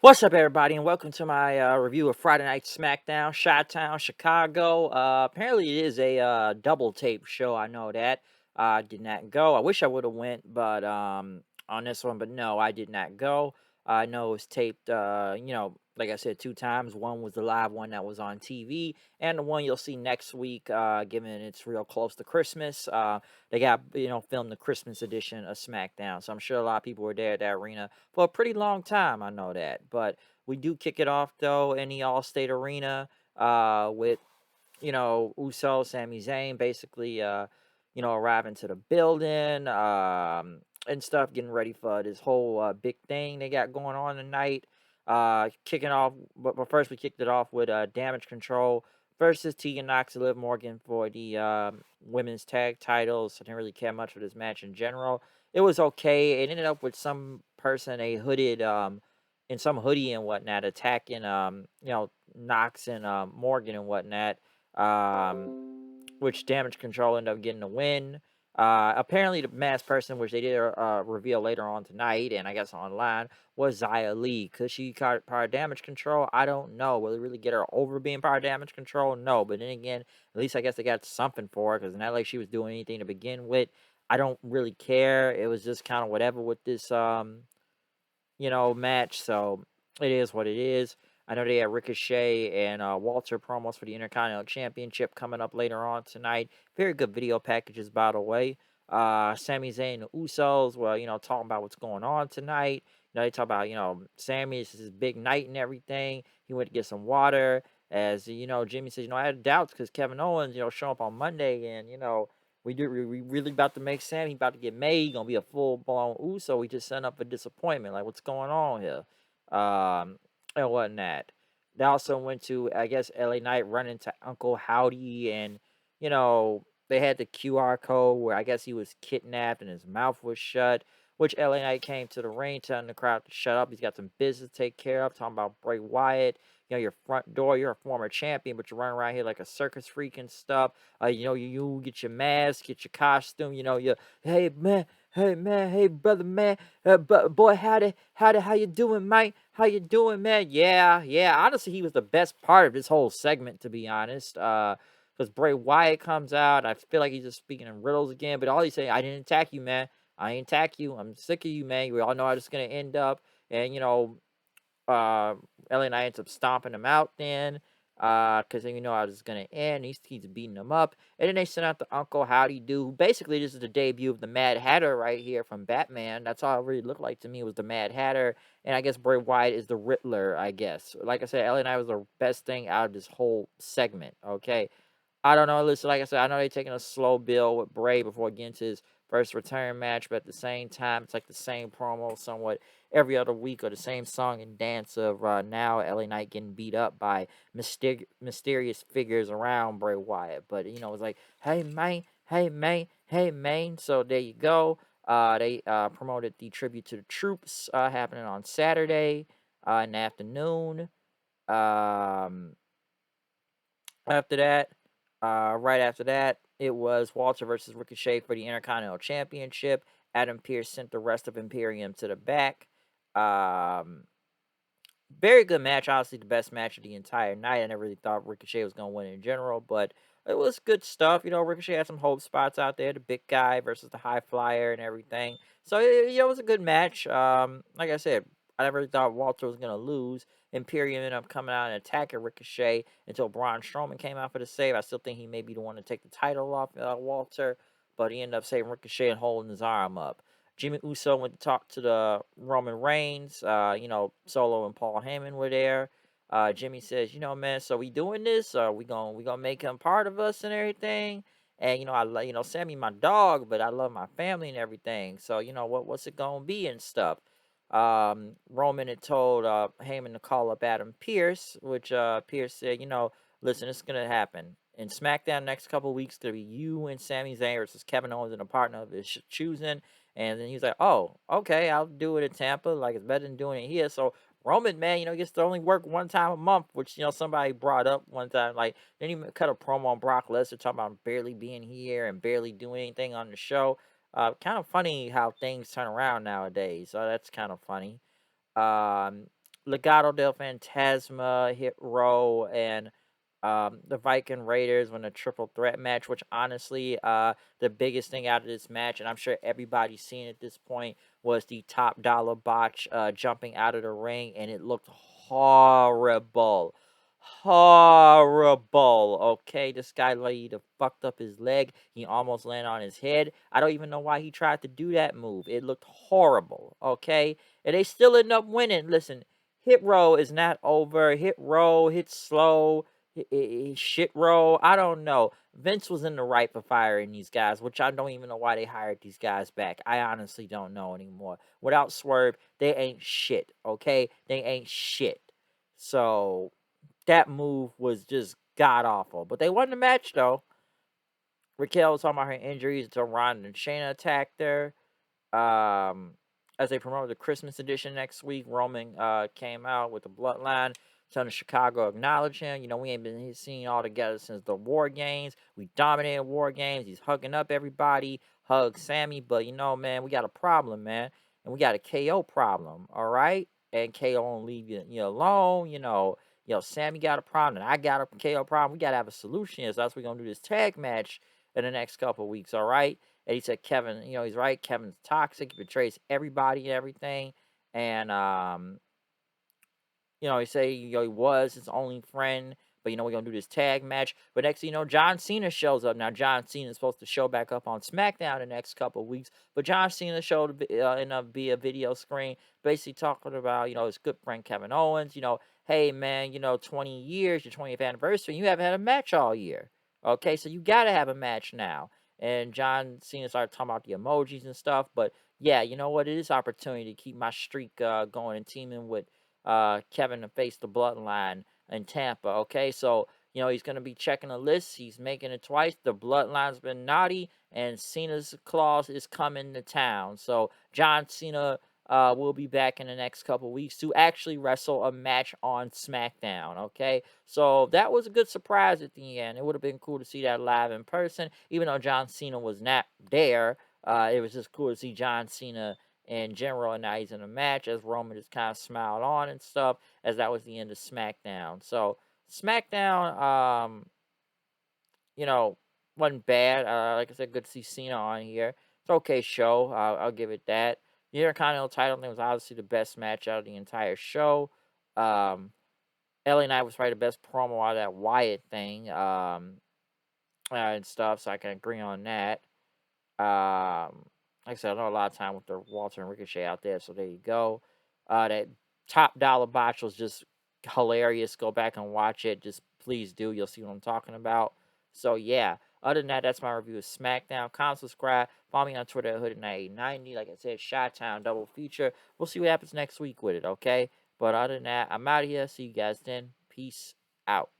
What's up, everybody, and welcome to my review of Friday Night Smackdown, Chi-Town, Chicago. Apparently, it is a double tape show. I know that. I did not go. I wish I would have went, but on this one, but no, I did not go. I know it was taped. Like I said, two times. One was the live one that was on TV, and the one you'll see next week. Given it's real close to Christmas, they got filmed the Christmas edition of SmackDown. So I'm sure a lot of people were there at that arena for a pretty long time. I know that, but we do kick it off though in the All-State Arena with Uso, Sami Zayn, basically arriving to the building and stuff, getting ready for this whole big thing they got going on tonight. Kicking off, but first we kicked it off with Damage Control versus Tegan Knox and Liv Morgan for the women's tag titles. I didn't really care much for this match in general. It was okay. It ended up with some person, a hooded in some hoodie and whatnot, attacking Knox and Morgan and whatnot, which Damage Control ended up getting the win. Apparently, the masked person, which they did reveal later on tonight, and I guess online, was Xia Li. Could she caught Power Damage Control? I don't know. Will it really get her over being Power Damage Control? No. But then again, at least I guess they got something for her, because not like she was doing anything to begin with. I don't really care. It was just kind of whatever with this match. So it is what it is. I know they had Ricochet and Walter promos for the Intercontinental Championship coming up later on tonight. Very good video packages, by the way. Sami Zayn and the Usos were, talking about what's going on tonight. They talk about, Sami, this is his big night and everything. He went to get some water. As, Jimmy says, I had doubts because Kevin Owens, showing up on Monday and, we really about to make Sammy about to get made. Gonna be a full blown Uso. We just set up a disappointment. Like, what's going on here? And whatnot. They also went to, I guess, LA Knight running to Uncle Howdy, and they had the QR code where I guess he was kidnapped and his mouth was shut. Which LA Knight came to the ring, telling the crowd to shut up. He's got some business to take care of. Talking about Bray Wyatt. Your front door. You're a former champion, but you're running around here like a circus freak and stuff. You get your mask, get your costume. You hey man, hey brother man, boy, how you doing, Mike? How you doing, man? Yeah. Honestly, he was the best part of this whole segment, to be honest. Because Bray Wyatt comes out, I feel like he's just speaking in riddles again. But all he's saying, I didn't attack you, man. I ain't attack you. I'm sick of you, man. We all know how this is gonna end up. And LA Knight ends up stomping him out then, because then how it's going to end. He's beating him up. And then they sent out the Uncle Howdy Do. Basically, this is the debut of the Mad Hatter right here from Batman. That's all it really looked like to me, was the Mad Hatter. And I guess Bray Wyatt is the Riddler, I guess. Like I said, LA Knight was the best thing out of this whole segment, okay? I don't know. Listen, like I said, I know they're taking a slow build with Bray before getting to his first return match, but at the same time, it's like the same promo somewhat every other week, or the same song and dance of now LA Knight getting beat up by mysterious figures around Bray Wyatt. But it's like, hey man, hey man, hey man. So there you go. They promoted the tribute to the troops happening on Saturday in the afternoon. Um, after that, right after that, it was Walter versus Ricochet for the Intercontinental Championship. Adam Pearce sent the rest of Imperium to the back. Um, Very good match. Honestly, the best match of the entire night. I never really thought Ricochet was going to win in general, but it was good stuff. Ricochet had some hope spots out there. The big guy versus the high flyer and everything. So, it was a good match. Like I said, I never really thought Walter was going to lose. Imperium ended up coming out and attacking Ricochet until Braun Strowman came out for the save. I still think he may be the one to take the title off Walter, but he ended up saving Ricochet and holding his arm up. Jimmy Uso went to talk to the Roman Reigns. Solo and Paul Heyman were there. Jimmy says, man, so we doing this? We gonna make him part of us and everything? And Sammy my dog, but I love my family and everything. So what's it gonna be and stuff? Roman had told Heyman to call up Adam Pearce, which Pearce said, listen, it's gonna happen. In SmackDown next couple of weeks, gonna be you and Sami Zayn versus Kevin Owens and a partner of his choosing. And then he's like, oh, okay, I'll do it in Tampa. Like, it's better than doing it here. So Roman, man, gets to only work one time a month, which, somebody brought up one time. Like, then he cut a promo on Brock Lesnar talking about barely being here and barely doing anything on the show. Kind of funny how things turn around nowadays. So that's kind of funny. Um, Legado del Fantasma, Hit Row, and the Viking Raiders win a triple threat match, which honestly, the biggest thing out of this match, and I'm sure everybody's seen at this point, was the top dollar botch jumping out of the ring, and it looked horrible. Horrible. Okay, this guy like fucked up his leg. He almost landed on his head. I don't even know why he tried to do that move. It looked horrible. Okay, and they still end up winning. Listen, Hit Row is not over. Hit Row, hit slow, shit row. I don't know. Vince was in the right for firing these guys, which I don't even know why they hired these guys back. I honestly don't know anymore. Without Swerve, they ain't shit. Okay, they ain't shit. So that move was just god awful. But they won the match though. Raquel was talking about her injuries until Ronda and Shayna attacked her. Um, as they promoted the Christmas edition next week, Roman came out with the Bloodline, telling Chicago acknowledge him. You know, we ain't been seen all together since the War Games. We dominated War Games. He's hugging up everybody, hug Sammy. But you know, man, we got a problem, man, and we got a KO problem. All right, and KO won't leave you alone. Sammy got a problem, and I got a KO problem. We gotta have a solution. So that's what we're gonna do this tag match in the next couple of weeks. All right. And he said Kevin, he's right. Kevin's toxic. He betrays everybody and everything. And he said, he was his only friend, but we're gonna do this tag match. But next thing you know, John Cena shows up. Now John Cena is supposed to show back up on SmackDown the next couple of weeks, but John Cena showed in a via video screen, basically talking about his good friend Kevin Owens. Hey man, 20 years, your 20th anniversary, you haven't had a match all year. Okay, so you gotta have a match now. And John Cena started talking about the emojis and stuff, but yeah, you know what? It is opportunity to keep my streak going and teaming with Kevin to face the Bloodline in Tampa. Okay, so he's gonna be checking the list. He's making it twice. The Bloodline's been naughty, and Cena's clause is coming to town. So John Cena will be back in the next couple weeks to actually wrestle a match on SmackDown. Okay, so that was a good surprise at the end. It would have been cool to see that live in person, even though John Cena was not there. It was just cool to see John Cena in general, and now he's in a match as Roman just kind of smiled on and stuff, as that was the end of SmackDown. So SmackDown, you know, wasn't bad. Like I said, good to see Cena on here. It's an okay show. I'll give it that. The Intercontinental title thing was obviously the best match out of the entire show. LA Knight was probably the best promo out of that Wyatt thing, and stuff, so I can agree on that. Like I said, I know a lot of time with the Walter and Ricochet out there, so there you go. That top dollar botch was just hilarious. Go back and watch it. Just please do. You'll see what I'm talking about. So yeah. Other than that, that's my review of SmackDown. Comment, subscribe, follow me on Twitter at Hooded9890. Like I said, Chi-Town double feature. We'll see what happens next week with it, okay? But other than that, I'm out of here. See you guys then. Peace out.